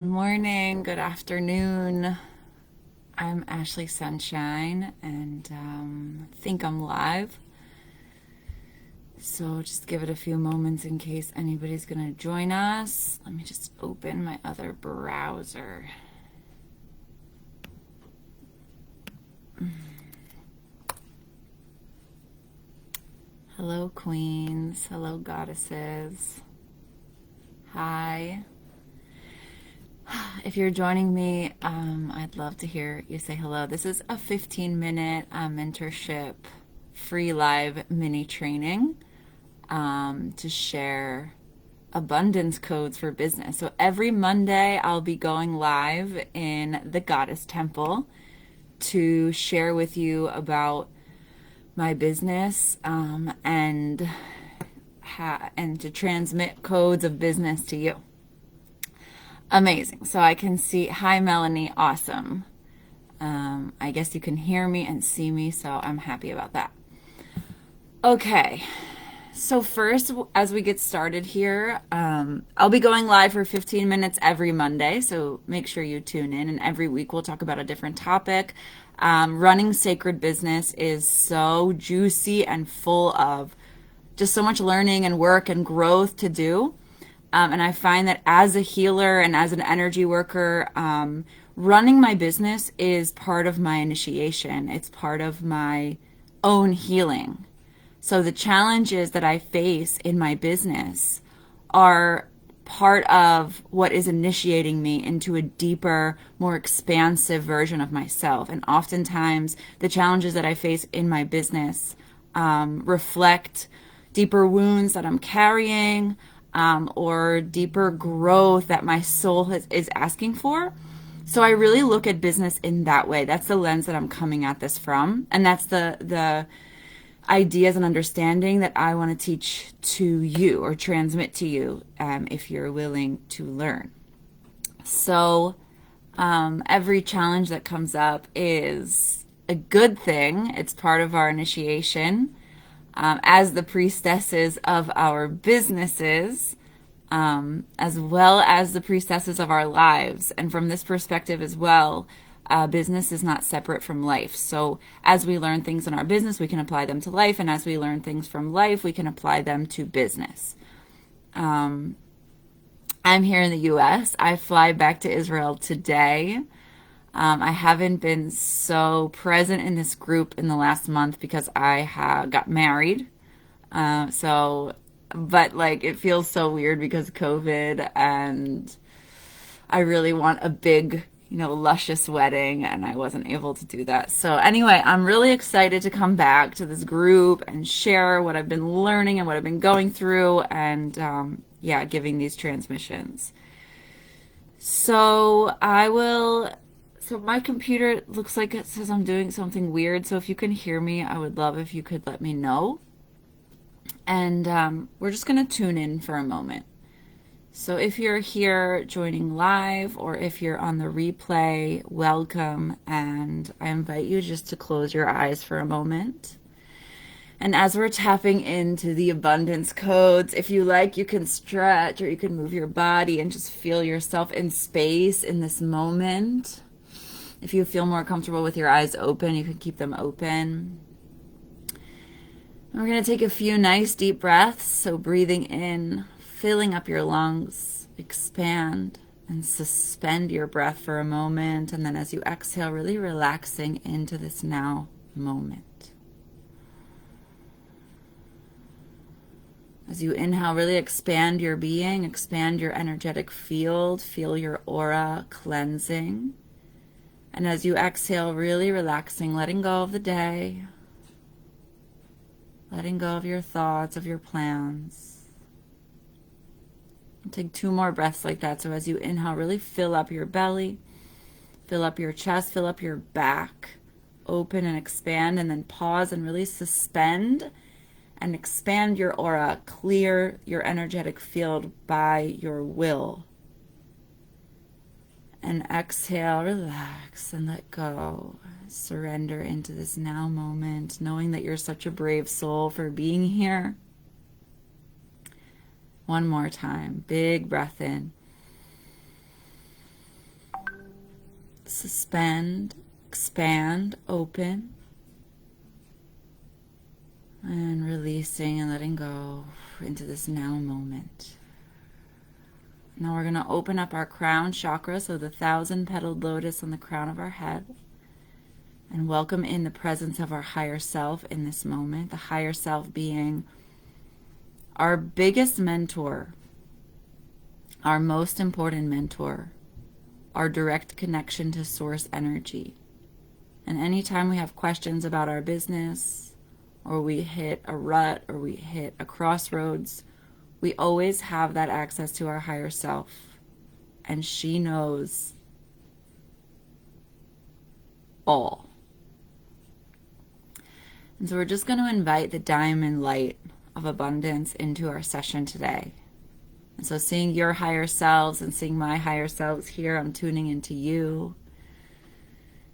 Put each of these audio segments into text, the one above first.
Good morning, good afternoon. I'm Ashley Sunshine and I think I'm live. So just give it a few moments in case anybody's going to join us. Let me just open my other browser. Hello, queens. Hello, goddesses. Hi. If you're joining me, I'd love to hear you say hello. This is a 15-minute mentorship free live mini training to share abundance codes for business. So every Monday, I'll be going live in the Goddess Temple to share with you about my business and to transmit codes of business to you. Amazing. So I can see, hi Melanie, awesome. I guess you can hear me and see me, so I'm happy about that. Okay, so first, as we get started here, I'll be going live for 15 minutes every Monday, so make sure you tune in. And every week we'll talk about a different topic. Running sacred business is so juicy and full of just so much learning and work and growth to do. And I find that as a healer and as an energy worker, running my business is part of my initiation. It's part of my own healing. So the challenges that I face in my business are part of what is initiating me into a deeper, more expansive version of myself. And oftentimes, the challenges that I face in my business reflect deeper wounds that I'm carrying, or deeper growth that my soul is asking for. So I really look at business in that way. That's the lens that I'm coming at this from, and that's the ideas and understanding that I want to teach to you or transmit to you, if you're willing to learn. So every challenge that comes up is a good thing. It's part of our initiation, as the priestesses of our businesses, as well as the priestesses of our lives. And from this perspective as well, business is not separate from life. So as we learn things in our business, we can apply them to life. And as we learn things from life, we can apply them to business. I'm here in the US. I fly back to Israel today. I haven't been so present in this group in the last month because I got married. But like it feels so weird because of COVID, and I really want a big, luscious wedding, and I wasn't able to do that. So anyway, I'm really excited to come back to this group and share what I've been learning and what I've been going through, and yeah, giving these transmissions. So so my computer looks like it says I'm doing something weird. So if you can hear me, I would love if you could let me know. And we're just going to tune in for a moment. So if you're here joining live or if you're on the replay, welcome. And I invite you just to close your eyes for a moment. And as we're tapping into the abundance codes, if you like, you can stretch or you can move your body and just feel yourself in space in this moment. If you feel more comfortable with your eyes open, you can keep them open. And we're going to take a few nice deep breaths. So breathing in, filling up your lungs, expand and suspend your breath for a moment. And then as you exhale, really relaxing into this now moment. As you inhale, really expand your being, expand your energetic field, feel your aura cleansing. And as you exhale, really relaxing, letting go of the day, letting go of your thoughts, of your plans. And take 2 more breaths like that. So as you inhale, really fill up your belly, fill up your chest, fill up your back, open and expand, and then pause and really suspend and expand your aura, clear your energetic field by your will. And exhale, relax and let go. Surrender into this now moment, knowing that you're such a brave soul for being here. One more time, big breath in. suspend, expand, open, and releasing and letting go into this now moment. Now we're going to open up our crown chakra, so the 1,000-petaled lotus on the crown of our head, and welcome in the presence of our higher self in this moment. The higher self being our biggest mentor, our most important mentor, our direct connection to source energy. And anytime we have questions about our business, or we hit a rut, or we hit a crossroads, we always have that access to our higher self. And she knows all. And so we're just going to invite the diamond light of abundance into our session today. And so seeing your higher selves and seeing my higher selves here, I'm tuning into you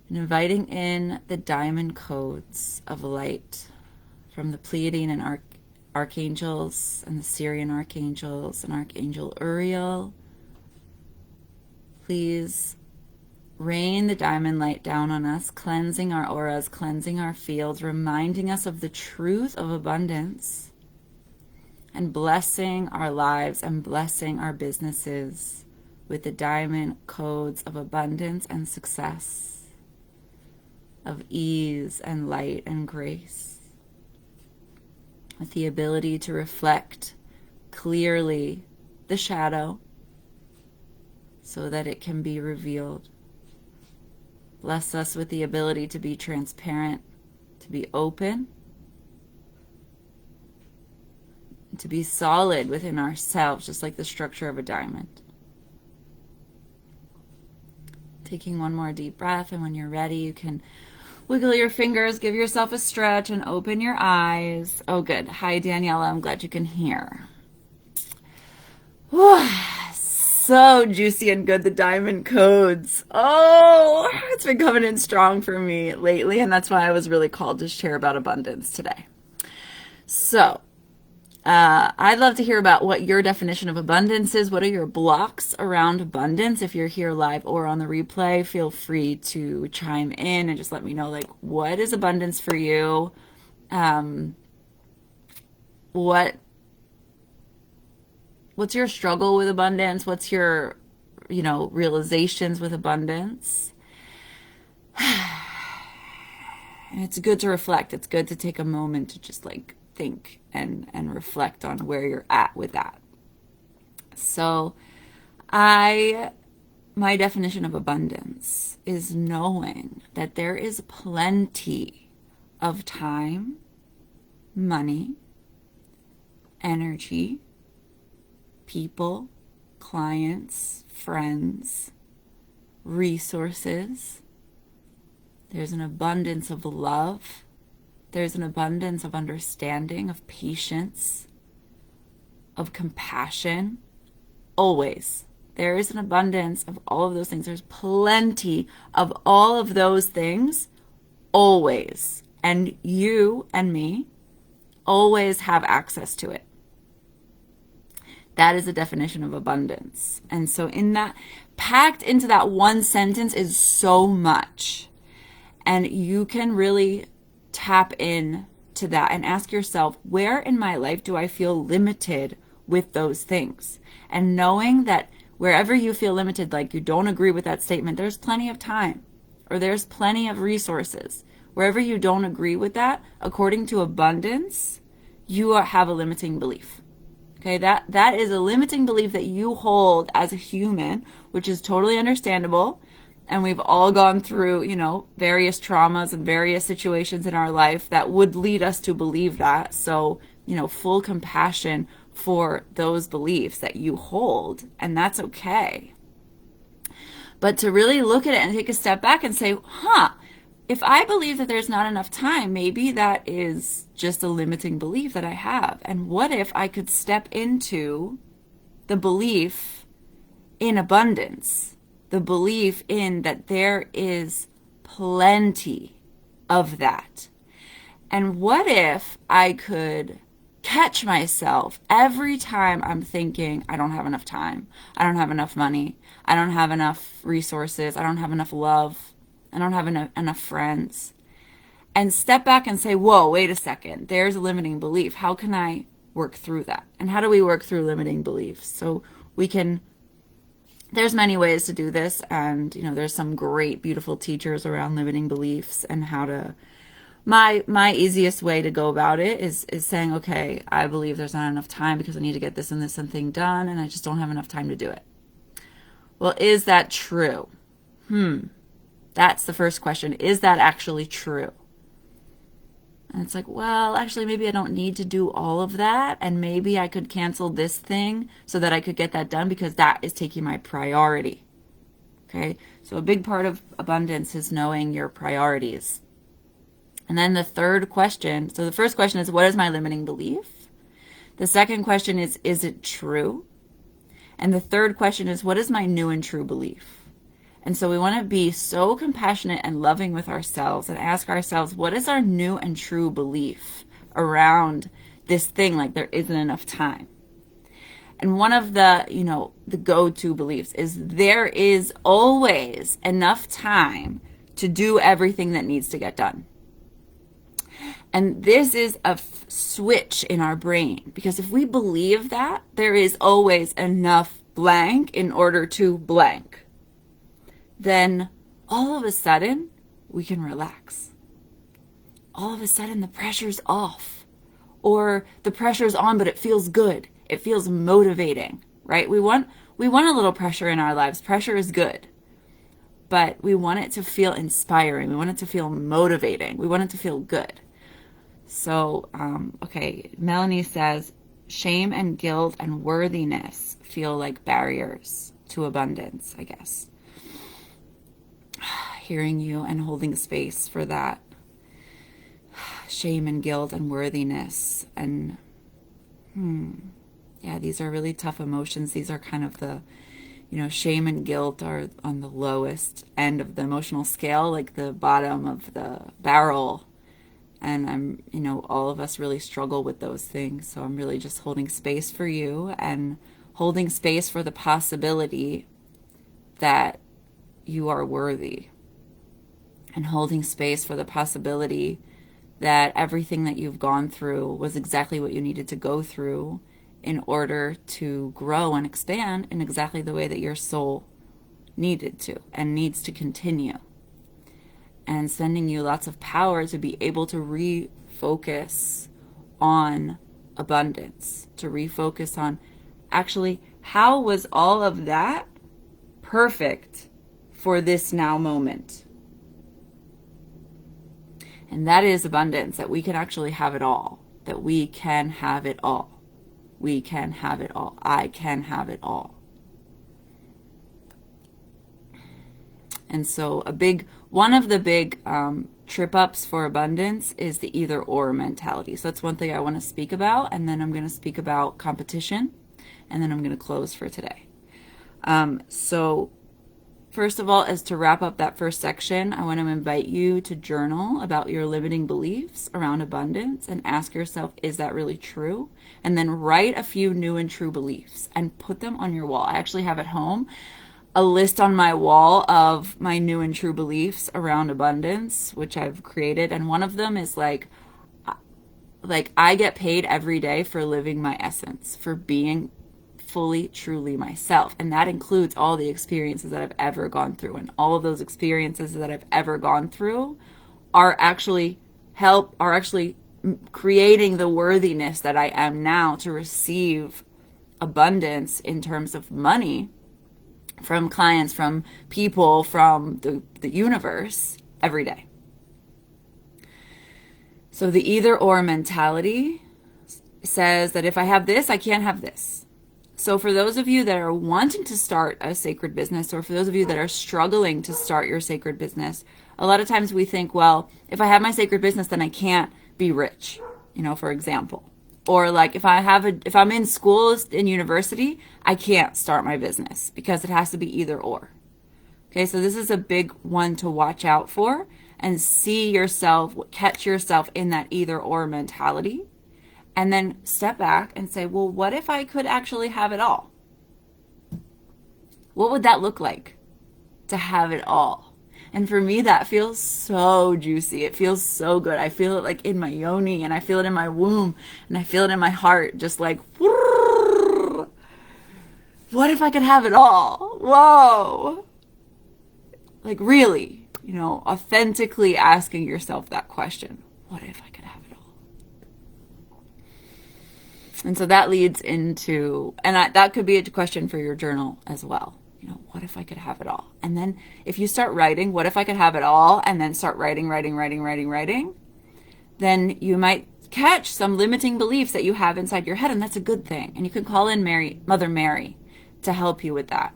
and inviting in the diamond codes of light from the Pleiadian and archangels and the Syrian archangels and Archangel Uriel. Please rain the diamond light down on us, cleansing our auras, cleansing our fields, reminding us of the truth of abundance, and blessing our lives and blessing our businesses with the diamond codes of abundance and success, of ease and light and grace, with the ability to reflect clearly the shadow so that it can be revealed. Bless us with the ability to be transparent, to be open, to be solid within ourselves, just like the structure of a diamond. Taking one more deep breath, and when you're ready, you can wiggle your fingers, give yourself a stretch, and open your eyes. Oh, good. Hi, Daniela. I'm glad you can hear. Whew. So juicy and good, the diamond codes. Oh, it's been coming in strong for me lately, and that's why I was really called to share about abundance today. So, I'd love to hear about what your definition of abundance is. What are your blocks around abundance? If you're here live or on the replay, feel free to chime in and just let me know, like, what is abundance for you? What's your struggle with abundance? What's your, realizations with abundance? And it's good to reflect. It's good to take a moment to just think and reflect on where you're at with that. So my definition of abundance is knowing that there is plenty of time, money, energy, people, clients, friends, resources. There's an abundance of love. There's an abundance of understanding, of patience, of compassion. Always. There is an abundance of all of those things. There's plenty of all of those things, always. And you and me always have access to it. That is the definition of abundance. And so packed into that one sentence is so much. And you can really tap in to that and ask yourself, where in my life do I feel limited with those things? And knowing that wherever you feel limited, like you don't agree with that statement, there's plenty of time or there's plenty of resources. Wherever you don't agree with that, according to abundance, you have a limiting belief. Okay, that is a limiting belief that you hold as a human, which is totally understandable. And we've all gone through, various traumas and various situations in our life that would lead us to believe that. So, full compassion for those beliefs that you hold, and that's okay. But to really look at it and take a step back and say, if I believe that there's not enough time, maybe that is just a limiting belief that I have. And what if I could step into the belief in abundance, the belief in that there is plenty of that? And what if I could catch myself every time I'm thinking, I don't have enough time, I don't have enough money, I don't have enough resources. I don't have enough love. I don't have enough friends. And step back and say, whoa, wait a second. There's a limiting belief. How can I work through that? And how do we work through limiting beliefs? So we can, there's many ways to do this. And, there's some great, beautiful teachers around limiting beliefs and how to, my easiest way to go about it is saying, okay, I believe there's not enough time because I need to get this and this and thing done, and I just don't have enough time to do it. Well, is that true? That's the first question. Is that actually true? And it's like, well, actually, maybe I don't need to do all of that, and maybe I could cancel this thing so that I could get that done because that is taking my priority. Okay? So a big part of abundance is knowing your priorities. And then the third question, so the first question is, what is my limiting belief? The second question is it true? And the third question is, what is my new and true belief? And so we want to be so compassionate and loving with ourselves and ask ourselves, what is our new and true belief around this thing, like there isn't enough time? And one of the, the go-to beliefs is there is always enough time to do everything that needs to get done. And this is a switch in our brain, because if we believe that there is always enough blank in order to blank, then all of a sudden we can relax. All of a sudden the pressure's off, or the pressure's on, but it feels good. It feels motivating, right? We want a little pressure in our lives. Pressure is good, but we want it to feel inspiring. We want it to feel motivating. We want it to feel good. So, okay, Melanie says, shame and guilt and worthiness feel like barriers to abundance, I guess. Hearing you and holding space for that. Shame and guilt and worthiness. And, yeah, these are really tough emotions. These are kind of the, shame and guilt are on the lowest end of the emotional scale, like the bottom of the barrel. And all of us really struggle with those things. So I'm really just holding space for you and holding space for the possibility that you are worthy, and holding space for the possibility that everything that you've gone through was exactly what you needed to go through in order to grow and expand in exactly the way that your soul needed to and needs to continue. And sending you lots of power to be able to refocus on abundance, to refocus on actually how was all of that perfect for this now moment. And that is abundance, that we can actually have it all, that we can have it all. We can have it all. I can have it all. And so one of the big trip ups for abundance is the either or mentality. So that's one thing I want to speak about. And then I'm going to speak about competition. And then I'm going to close for today. So first of all, as to wrap up that first section, I want to invite you to journal about your limiting beliefs around abundance and ask yourself, is that really true? And then write a few new and true beliefs and put them on your wall. I actually have at home a list on my wall of my new and true beliefs around abundance, which I've created. And one of them is like I get paid every day for living my essence, for being fully, truly myself. And that includes all the experiences that I've ever gone through. And all of those experiences that I've ever gone through are actually creating the worthiness that I am now to receive abundance in terms of money from clients, from people, from the universe every day. So the either or mentality says that if I have this, I can't have this. So for those of you that are wanting to start a sacred business, or for those of you that are struggling to start your sacred business, a lot of times we think, well, if I have my sacred business, then I can't be rich, for example. Or like if I'm in school, in university, I can't start my business because it has to be either or. Okay, so this is a big one to watch out for and catch yourself in that either or mentality. And then step back and say, well, what if I could actually have it all? What would that look like to have it all? And for me, that feels so juicy. It feels so good. I feel it like in my yoni, and I feel it in my womb, and I feel it in my heart, just like, what if I could have it all? Whoa. Like, really, authentically asking yourself that question. What if I could have it all? And so that leads into, and that could be a question for your journal as well. What if I could have it all? And then if you start writing, what if I could have it all? And then start writing, then you might catch some limiting beliefs that you have inside your head. And that's a good thing. And you can call in Mother Mary to help you with that.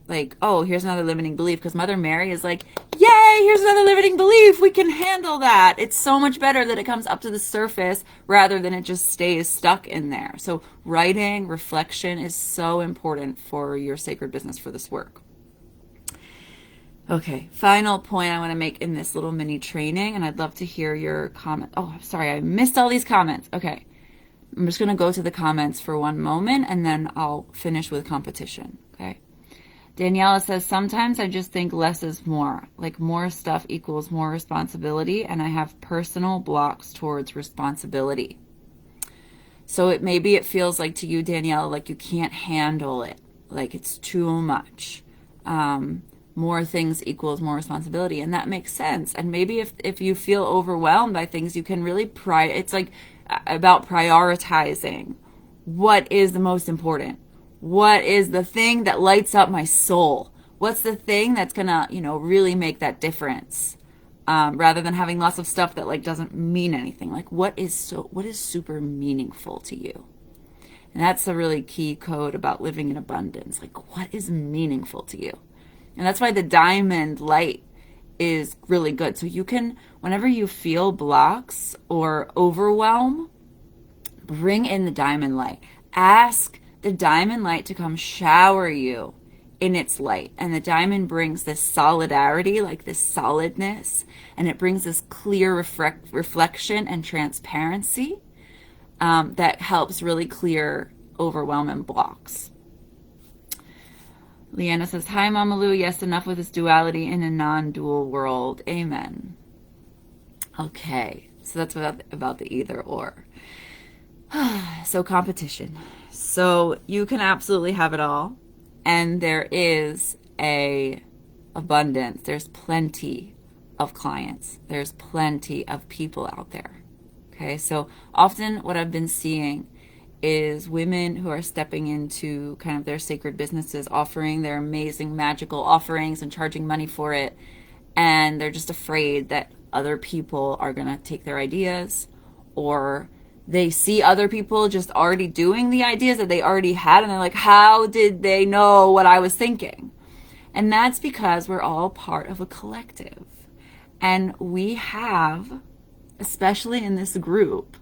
Like, oh, here's another limiting belief, because Mother Mary is like, yay, here's another limiting belief. We can handle that. It's so much better that it comes up to the surface rather than it just stays stuck in there. So writing, reflection is so important for your sacred business, for this work. Okay, final point I want to make in this little mini training, and I'd love to hear your comment. Oh, sorry, I missed all these comments. Okay, I'm just going to go to the comments for one moment, and then I'll finish with competition. Okay. Daniela says, sometimes I just think less is more, like more stuff equals more responsibility, and I have personal blocks towards responsibility. So maybe it feels like to you, Daniela, like you can't handle it, like it's too much. More things equals more responsibility, and that makes sense. And maybe if you feel overwhelmed by things, you can really it's like about prioritizing what is the most important. What is the thing that lights up my soul? What's the thing that's gonna, really make that difference? Rather than having lots of stuff that like doesn't mean anything. Like what is super meaningful to you? And that's a really key code about living in abundance. Like what is meaningful to you? And that's why the diamond light is really good. So you can, whenever you feel blocks or overwhelm, bring in the diamond light. Ask the diamond light to come shower you in its light. And the diamond brings this solidarity, like this solidness, and it brings this clear reflection and transparency that helps really clear overwhelm and blocks. Leanna says, hi, Mama Lou. Yes, enough with this duality in a non-dual world. Amen. Okay, so that's about the either or. So competition. So you can absolutely have it all. And there is a abundance. There's plenty of clients. There's plenty of people out there. Okay, so often what I've been seeing is women who are stepping into kind of their sacred businesses, offering their amazing magical offerings and charging money for it. And they're just afraid that other people are going to take their ideas, or they see other people just already doing the ideas that they already had. And they're like, how did they know what I was thinking? And that's because we're all part of a collective. And we have, especially in this group,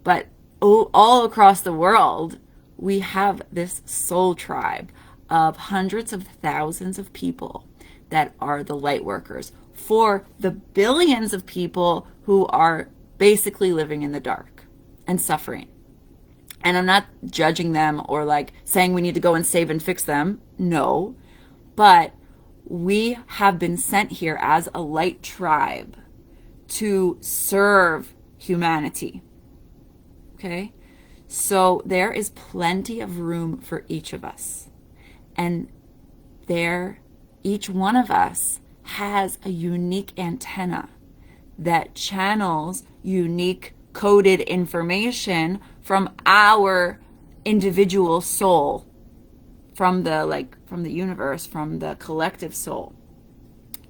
but all across the world, we have this soul tribe of hundreds of thousands of people that are the light workers for the billions of people who are basically living in the dark and suffering. And I'm not judging them or like saying we need to go and save and fix them. No, but we have been sent here as a light tribe to serve humanity. Okay, so there is plenty of room for each of us. And each one of us has a unique antenna that channels unique coded information from our individual soul, from the universe, from the collective soul.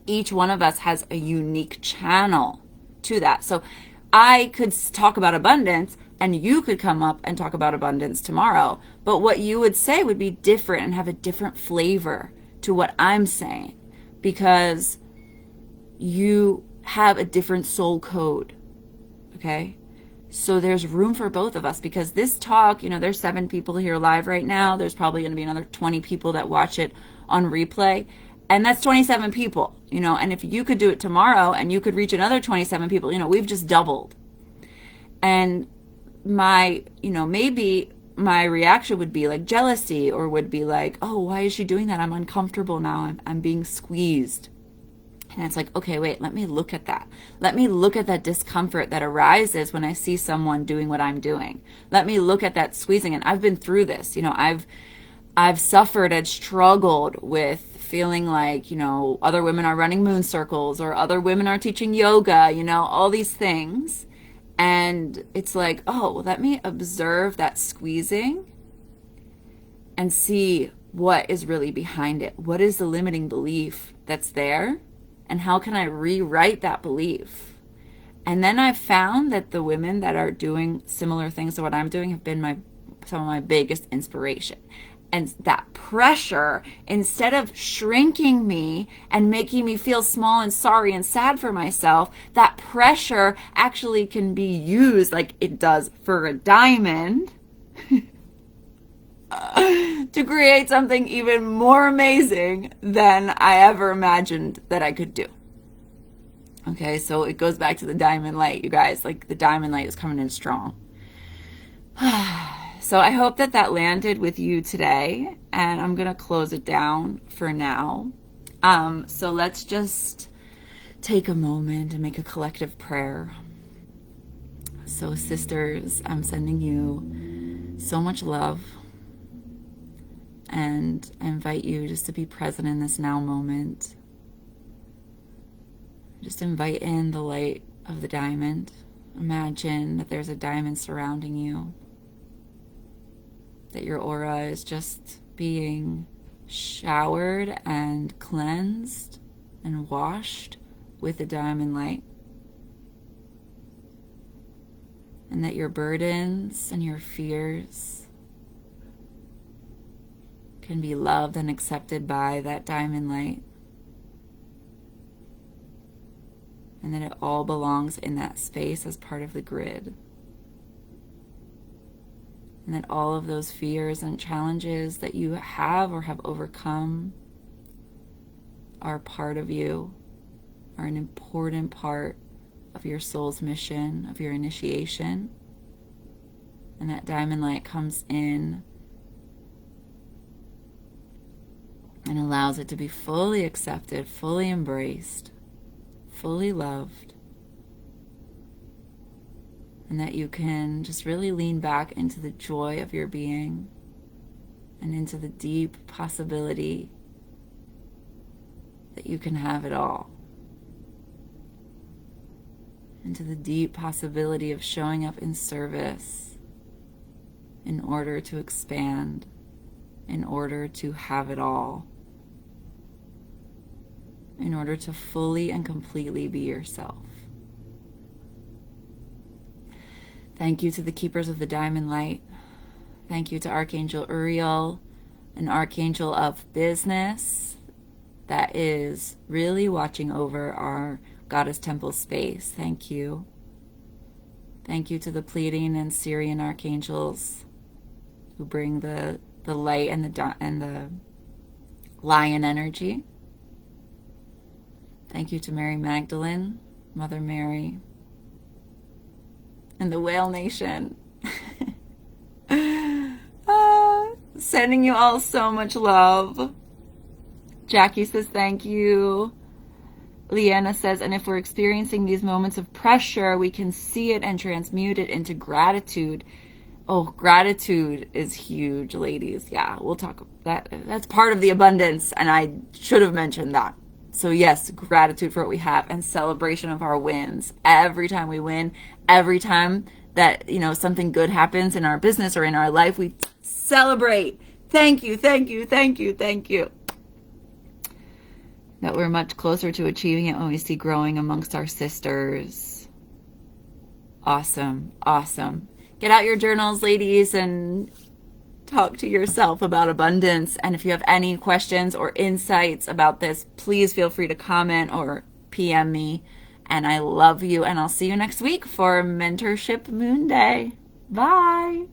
Each one of us has a unique channel to that. So I could talk about abundance, and you could come up and talk about abundance tomorrow. But what you would say would be different and have a different flavor to what I'm saying, because you have a different soul code. Okay? So there's room for both of us, because this talk, there's 7 people here live right now. There's probably going to be another 20 people that watch it on replay. And that's 27 people, and if you could do it tomorrow and you could reach another 27 people, we've just doubled. And maybe my reaction would be like jealousy, or would be like, oh, why is she doing that? I'm uncomfortable now. I'm being squeezed. And it's like, okay, wait, let me look at that. Let me look at that discomfort that arises when I see someone doing what I'm doing. Let me look at that squeezing. And I've been through this. I've suffered and struggled with feeling like, other women are running moon circles, or other women are teaching yoga, all these things. And it's like, oh, let me observe that squeezing and see what is really behind it. What is the limiting belief that's there? And how can I rewrite that belief? And then I've found that the women that are doing similar things to what I'm doing have been some of my biggest inspiration. And that pressure, instead of shrinking me and making me feel small and sorry and sad for myself, that pressure actually can be used like it does for a diamond to create something even more amazing than I ever imagined that I could do. Okay, so it goes back to the diamond light, you guys. Like, the diamond light is coming in strong. So I hope that landed with you today, and I'm going to close it down for now. So let's just take a moment and make a collective prayer. So sisters, I'm sending you so much love, and I invite you just to be present in this now moment. Just invite in the light of the diamond. Imagine that there's a diamond surrounding you, that your aura is just being showered and cleansed and washed with the diamond light. And that your burdens and your fears can be loved and accepted by that diamond light. And that it all belongs in that space as part of the grid. And that all of those fears and challenges that you have or have overcome are part of you, are an important part of your soul's mission, of your initiation. And that diamond light comes in and allows it to be fully accepted, fully embraced, fully loved. And that you can just really lean back into the joy of your being and into the deep possibility that you can have it all. Into the deep possibility of showing up in service in order to expand, in order to have it all, in order to fully and completely be yourself. Thank you to the keepers of the diamond light. Thank you to Archangel Uriel, an archangel of business that is really watching over our Goddess Temple space. Thank you. Thank you to the Pleiadian and Syrian archangels who bring the light and the lion energy. Thank you to Mary Magdalene, Mother Mary, and the Whale Nation. Sending you all so much love. Jackie says thank you. Leanna says, and if we're experiencing these moments of pressure, we can see it and transmute it into gratitude. Oh, gratitude is huge, ladies. Yeah, we'll talk about that. That's part of the abundance, and I should have mentioned that. So yes, gratitude for what we have and celebration of our wins. Every time we win, every time that, something good happens in our business or in our life, we celebrate. Thank you, thank you, thank you, thank you. That we're much closer to achieving it when we see growing amongst our sisters. Awesome, awesome. Get out your journals, ladies, and talk to yourself about abundance. And if you have any questions or insights about this, please feel free to comment or PM me. And I love you, and I'll see you next week for Mentorship Moon Day. Bye.